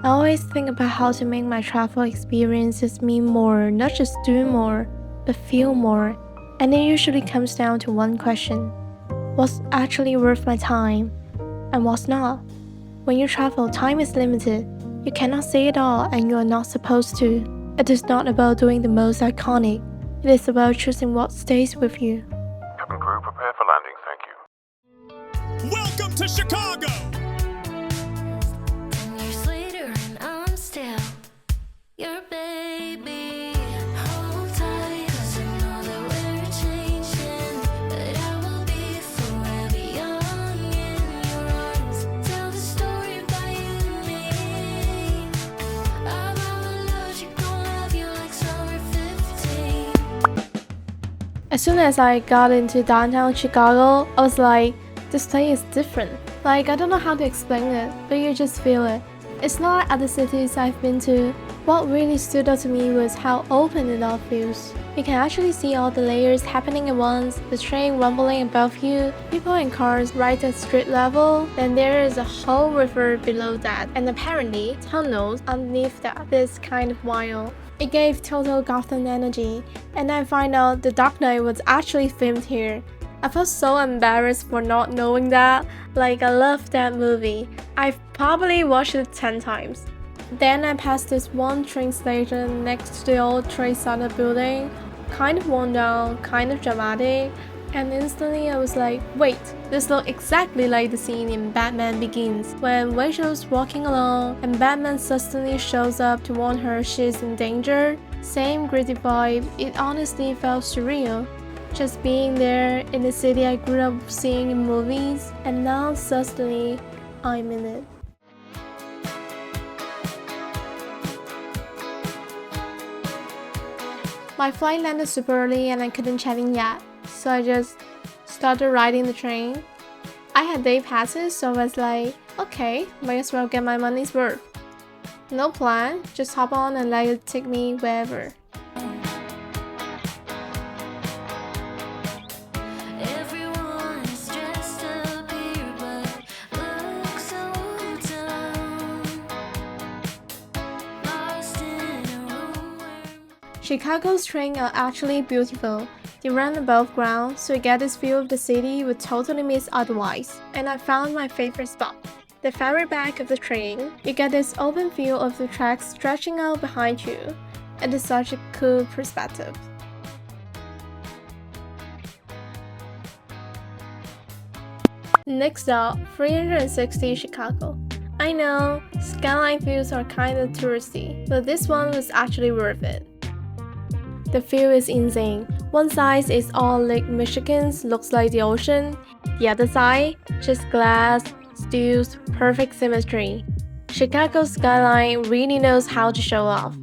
always think about how to make my travel experiences mean more, not just do more, but feel more. And it usually comes down to one question: what's actually worth my time, and what's not? When you travel, time is limited. You cannot see it all, and you are not supposed to. It is not about doing the most iconic. It is about choosing what stays with you. Cabin crew, prepare for landing, thank you. Welcome to Chicago! 10 years later and I'm still your baby. Hold tight, 'cause I know that we're changing, but I will be forever young in your arms. Tell the story about you and me, about the love you gon' love you like summer 15. As soon as I got into downtown Chicago, I was like, this place is different. Like, I don't know how to explain it, but you just feel it. It's not like other cities I've been to. What really stood out to me was how open it all feels. You can actually see all the layers happening at once, the train rumbling above you, people and cars right at street level, then there is a whole river below that, and apparently tunnels underneath that. This kind of wild. It gave total Gotham energy, and I find out The Dark Knight was actually filmed here. I felt so embarrassed for not knowing that. Like, I love that movie. I've probably watched it 10 times. Then I passed this one train station next to the old Trade Center building, kind of worn down, kind of dramatic, and instantly I was like, wait, this looks exactly like the scene in Batman Begins, when Rachel's walking along and Batman suddenly shows up to warn her she's in danger. Same gritty vibe, it honestly felt surreal. Just being there in the city I grew up seeing in movies, and now suddenly I'm in it. My flight landed super early and I couldn't check in yet, so I just started riding the train. I had day passes, so I was like, okay, might as well get my money's worth. No plan, just hop on and let it take me wherever. Everyone's dressed up here, but look so dumb. Lost in a room where Chicago's trains are actually beautiful. They run above ground, so you get this view of the city you would totally miss otherwise. And I found my favorite spot. The very back of the train, you get this open view of the tracks stretching out behind you. It is such a cool perspective. Next up, 360 Chicago. I know, skyline views are kinda touristy, but this one was actually worth it. The view is insane. One side is all Lake Michigan, looks like the ocean. The other side, just glass, stills, perfect symmetry. Chicago's skyline really knows how to show off.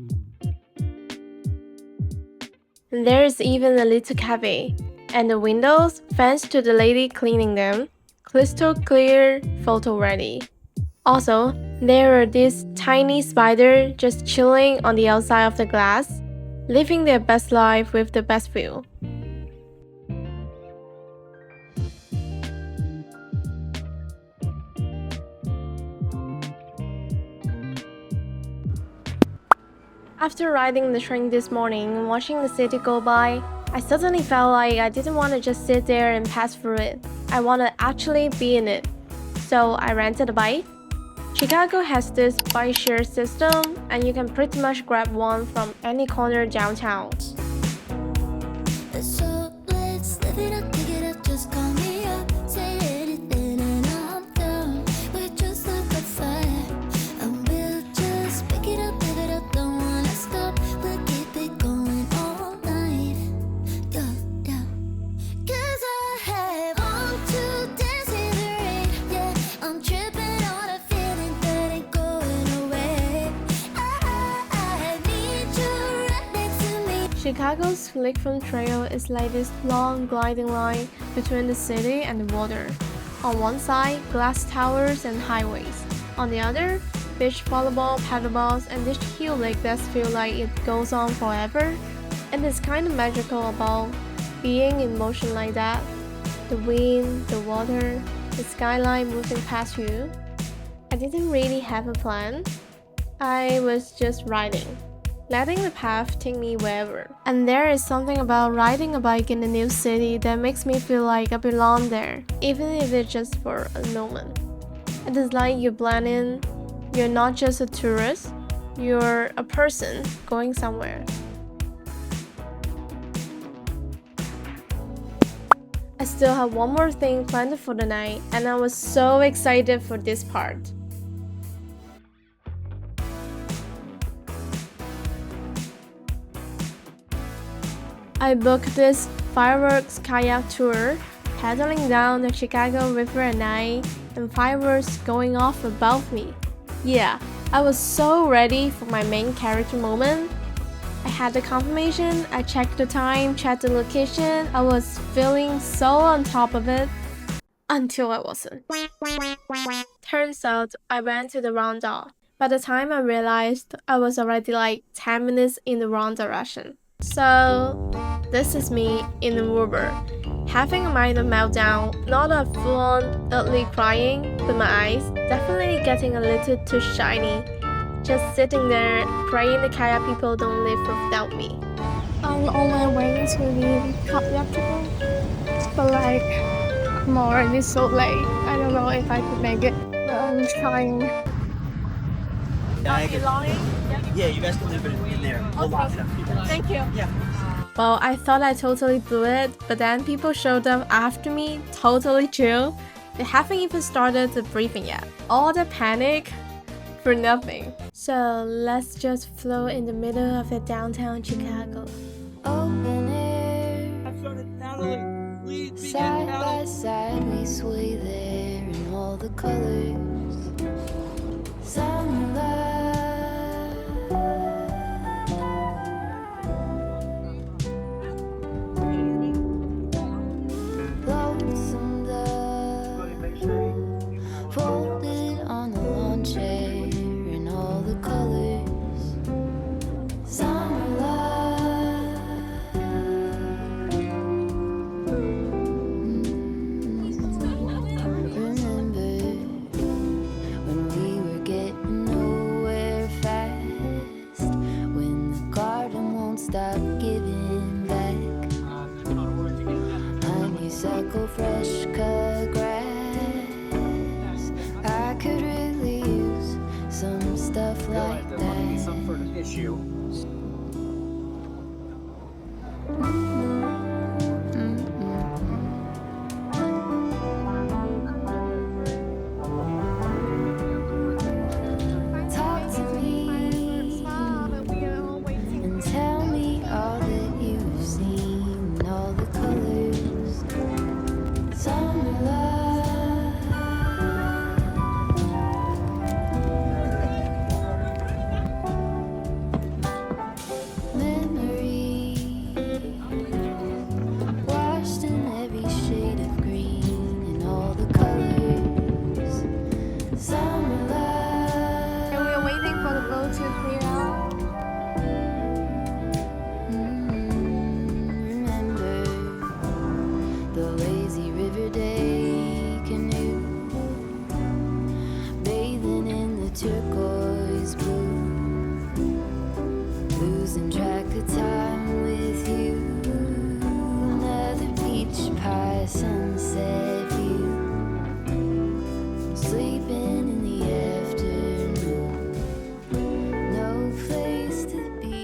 And there is even a little cafe, and the windows, thanks to the lady cleaning them, crystal clear, photo ready. Also, there are these tiny spiders just chilling on the outside of the glass, living their best life with the best view. After riding the train this morning and watching the city go by, I suddenly felt like I didn't want to just sit there and pass through it. I want to actually be in it. So I rented a bike. Chicago has this bike share system, and you can pretty much grab one from any corner downtown. so let's live it up, pick it up, just call me up. Say anything and I'm down. We just look like fire, and we'll just pick it up, live it up, don't wanna stop. We'll keep it going all night. Yeah, yeah. 'Cause I have on to dance in the rain. Yeah, I'm tripping on a feeling that ain't going away. I need you right next to me. Chicago's Lakefront Trail is like this long gliding line between the city and the water. On one side, glass towers and highways. On the other, beach volleyball, paddleballs, and this huge lake that feels like it goes on forever. And it's kind of magical about being in motion like that. The wind, the water, the skyline moving past you. I didn't really have a plan. I was just riding, letting the path take me wherever. And there is something about riding a bike in a new city that makes me feel like I belong there, even if it's just for a moment. It is like you blend in. You're not just a tourist, you're a person going somewhere. I still have one more thing planned for the night, and I was so excited for this part. I booked this fireworks kayak tour, paddling down the Chicago River at night, and fireworks going off above me. Yeah, I was so ready for my main character moment. I had the confirmation, I checked the time, checked the location, I was feeling so on top of it. Until I wasn't. Turns out I went to the wrong door. By the time I realized, I was already like 10 minutes in the wrong direction. So, this is me in an Uber, having a minor meltdown, not a full-on ugly crying, but my eyes definitely getting a little too shiny. Just sitting there, praying the kayak people don't leave without me. I'm on my way to the kayak people, but like I'm already so late. I don't know if I could make it, but I'm trying. Yeah, you guys can leave it in there. We'll lock it up. Thank you. Yeah. Well, I thought I totally blew it, but then people showed up after me, totally chill. They haven't even started the briefing yet. All the panic for nothing. So let's just float in the middle of the downtown Chicago. Open air, side by side we sway there in all the colors. Summer love, lonesome dove, folded on the lawn chair in all the colors. Summer love. Remember when we were getting nowhere fast, when the garden won't stop giving back. Honeysuckle, fresh cut grass. I could really use some stuff like that. Some sort of issue. Talk to me and tell me all that you've seen, all the colors. Summer love. Memory washed in every shade of green and all the colors. Summer love. And we are waiting for the boat to clear out. Remember the lazy river day canoe, bathing in the turquoise blue, losing track of time with you. Another beach pie sunset view, sleeping in the afternoon, no place to be.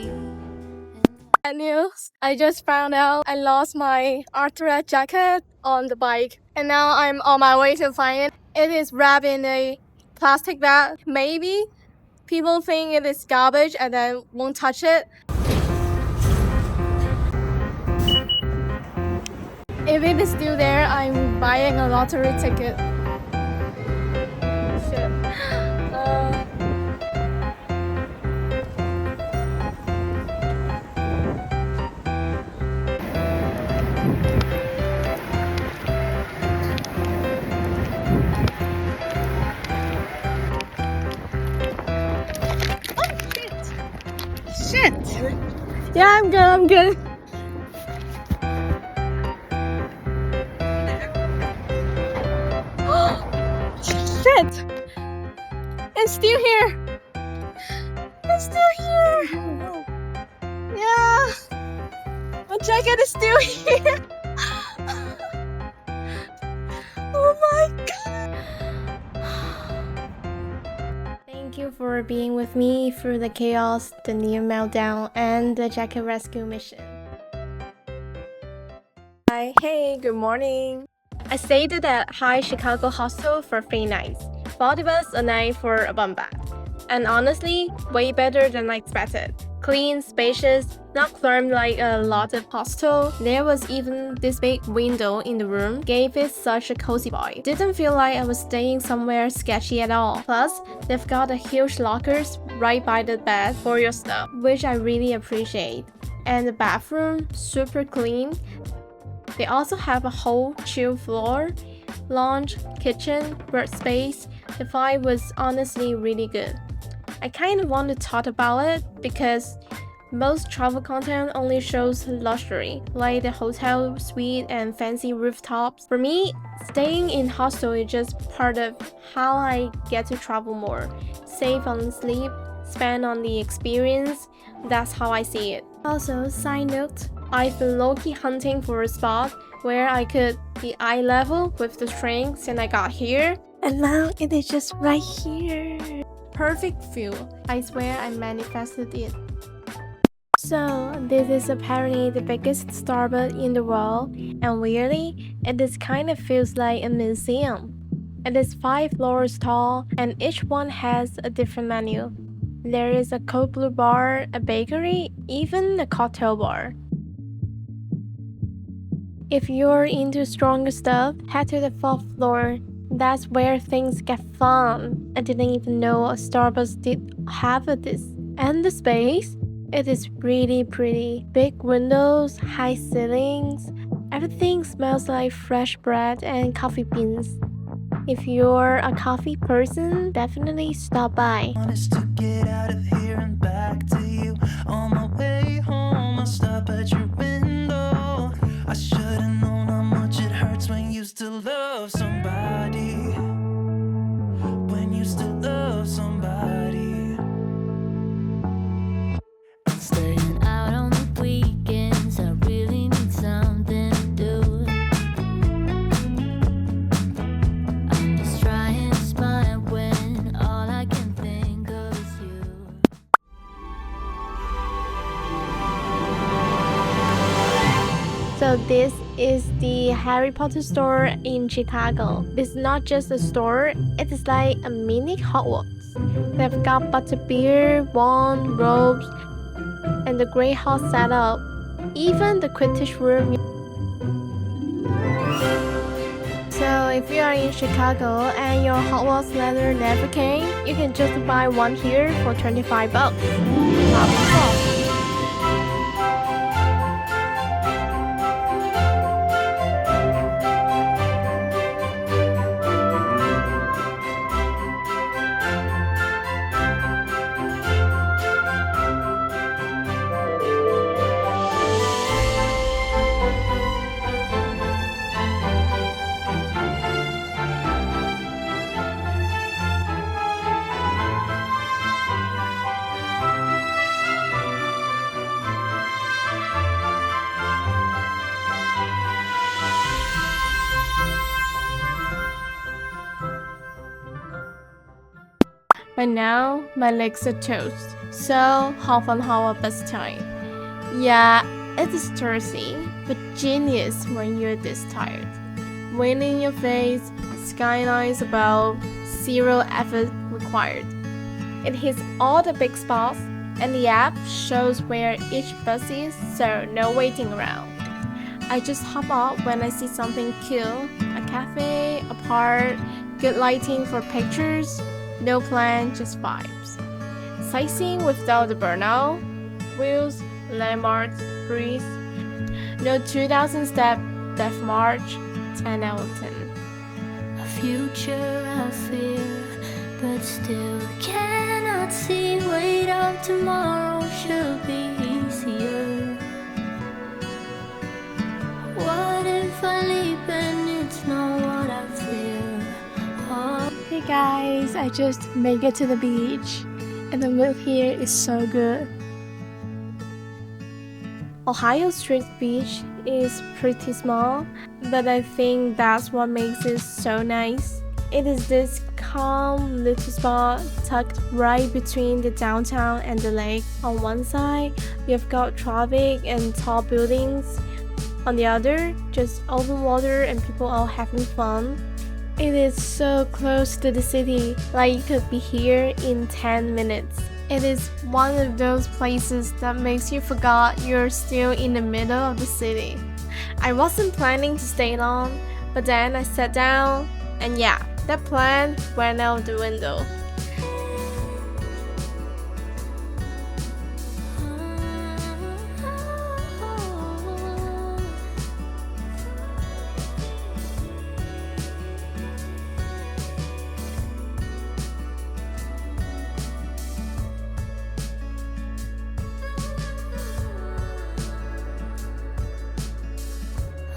Bad news. I just found out I lost my Arthur jacket on the bike, and now I'm on my way to find it. It is wrapped in a plastic bag. Maybe people think it is garbage and then won't touch it. If it is still there, I'm buying a lottery ticket. Shit. Shit! Yeah, I'm good, I'm good. Shit! It's still here! It's still here. Yeah. My jacket is still here. Oh my god. Thank you for being with me through the chaos, the near meltdown, and the jacket rescue mission. Hi, hey, good morning. I stayed at the Chicago Hostel for 3 nights. 40 bucks a night for a bunk bed. And honestly, way better than I expected. Clean, spacious, not crammed like a lot of hostel. There was even this big window in the room, gave it such a cozy vibe. Didn't feel like I was staying somewhere sketchy at all. Plus, they've got a huge lockers right by the bed for your stuff, which I really appreciate. And the bathroom, super clean. They also have a whole chill floor, lounge, kitchen, workspace. The vibe was honestly really good. I kind of want to talk about it because most travel content only shows luxury, like the hotel suite and fancy rooftops. For me, staying in hostel is just part of how I get to travel more. Save on sleep, spend on the experience. That's how I see it. Also, side note, I've been low-key hunting for a spot where I could be eye level with the train since I got here. And now it is just right here. Perfect view. I swear I manifested it. So, this is apparently the biggest Starbucks in the world, and weirdly, it is kind of feels like a museum. It is 5 floors tall, and each one has a different menu. There is a cold brew bar, a bakery, even a cocktail bar. If you're into stronger stuff, head to the 4th floor. That's where things get fun. I didn't even know a Starbucks did have this. And the space? It is really pretty. Big windows, high ceilings. Everything smells like fresh bread and coffee beans. If you're a coffee person, definitely stop by. Honest to get out of here and back to you. On my way home, I'll stop at your window. I should've known how much it hurts when you still love somebody. When you still love somebody. Staying out on the weekends, I really need something to do. I'm just trying to smile when all I can think of is you. So this is the Harry Potter store in Chicago. It's not just a store, it is like a mini Hogwarts. They've got butterbeer, wand, robes, and the great hall setup. Even the Quidditch room. So if you are in Chicago and your Hogwarts letter never came, you can just buy one here for 25 bucks. Not bad. But now, my legs are toast. So, half an hour bus time. Yeah, it is thirsty, but genius when you're this tired. Wind in your face, skylines above, zero effort required. It hits all the big spots, and the app shows where each bus is, so no waiting around. I just hop up when I see something cool, a cafe, a park, good lighting for pictures. No plan, just vibes. Sightseeing without the burnout. Wheels, landmarks, breeze. No 2,000 step, death march, 10 out of 10. A future I fear, but still cannot see. Wait up, tomorrow should be easier. What if I leap and it's not what I fear? Oh. Hey guys, I just made it to the beach. and the mood here is so good. Ohio Street Beach is pretty small, but I think that's what makes it so nice. It is this calm little spot tucked right between the downtown and the lake. On one side, you've got traffic and tall buildings. On the other, just open water and people all having fun. It is so close to the city, like you could be here in 10 minutes. It is one of those places that makes you forget you're still in the middle of the city. I wasn't planning to stay long, but then I sat down and yeah, that plan went out the window.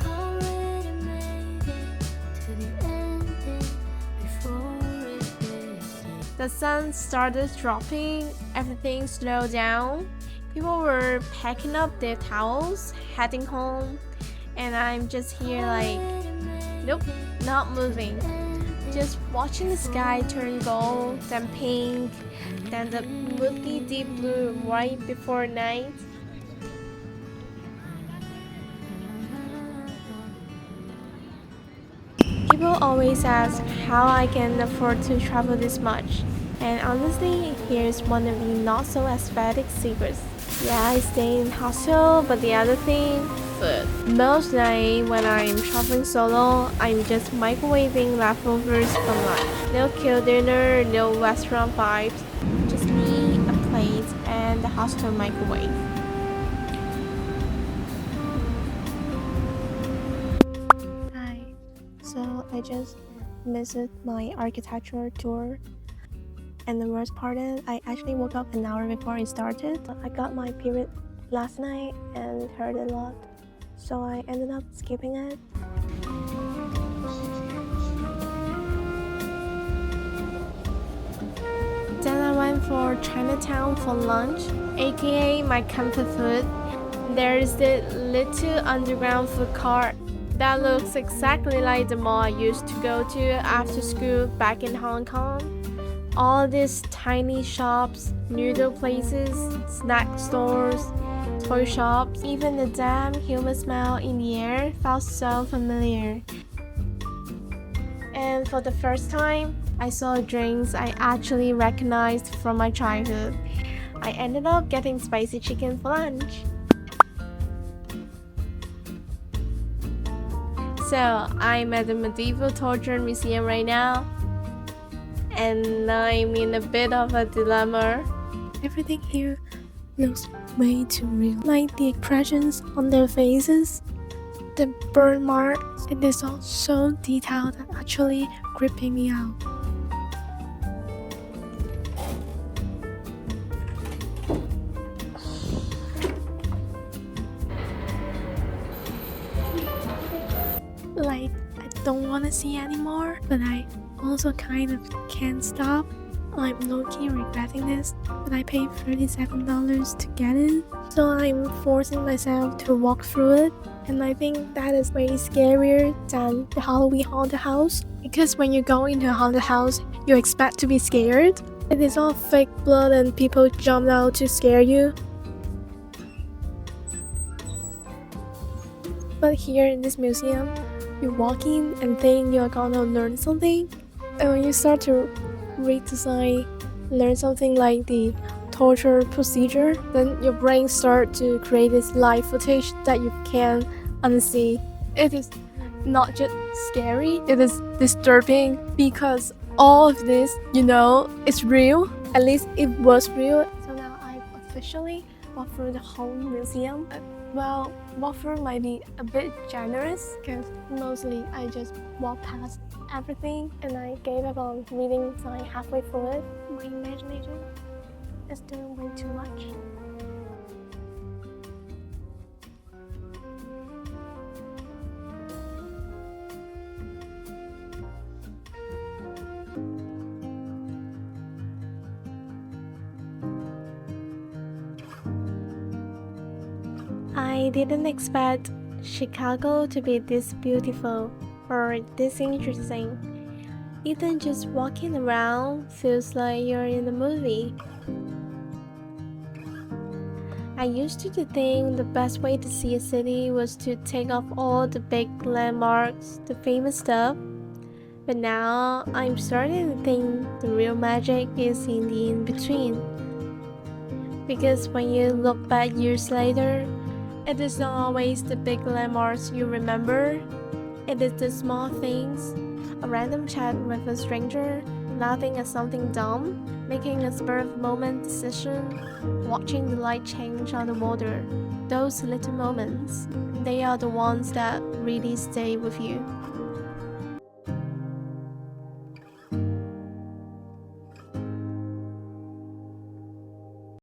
Already made it to the ending before it begins. The sun started dropping, everything slowed down. People were packing up their towels, heading home, and I'm just here like, nope, not moving. Just watching the sky turn gold, then pink, then the murky deep blue right before night. People always ask how I can afford to travel this much. And honestly, here's one of the not so aesthetic secrets. Yeah, I stay in hostel, but the other thing, food. Most night when I'm traveling solo, I'm just microwaving leftovers from lunch. No kill dinner, no restaurant vibes. Just me, a plate, and the hostel microwave. Hi. So I just missed my architecture tour. And the worst part is, I actually woke up an hour before it started. I got my period last night and hurt a lot, so I ended up skipping it. Then I went for Chinatown for lunch, aka my comfort food. There is this little underground food cart that looks exactly like the mall I used to go to after school back in Hong Kong. All these tiny shops, noodle places, snack stores, toy shops, even the damn humid smell in the air felt so familiar. And for the first time, I saw drinks I actually recognized from my childhood. I ended up getting spicy chicken for lunch. So, I'm at the Medieval Torture Museum right now, and I'm in a bit of a dilemma. Everything here looks way too real. Like the expressions on their faces, the burn marks, it is all so detailed and actually gripping me out. Like, I don't want to see anymore, but I also kind of can't stop. I'm low-key regretting this, but I paid $37 to get in, so I'm forcing myself to walk through it, and I think that is way scarier than the Halloween haunted house, because when you go into a haunted house, you expect to be scared. It is all fake blood and people jump out to scare you. But here in this museum, you walk in and think you're gonna learn something, and when you start to read the sign, learn something like the torture procedure, then your brain starts to create this live footage that you can't unsee. It is not just scary, it is disturbing, because all of this, it's real. At least it was real. So now I've officially walked through the whole museum. Well, walk through might be a bit generous, because mostly I just walked past everything and I gave up on reading the sign halfway through it. My imagination is doing way too much. I didn't expect Chicago to be this beautiful or this interesting. Even just walking around feels like you're in a movie. I used to think the best way to see a city was to take off all the big landmarks, the famous stuff. But now I'm starting to think the real magic is in the in-between. Because when you look back years later, it is not always the big landmarks you remember. It is the small things, a random chat with a stranger, laughing at something dumb, making a spur-of-the-moment decision, watching the light change on the water. Those little moments, they are the ones that really stay with you.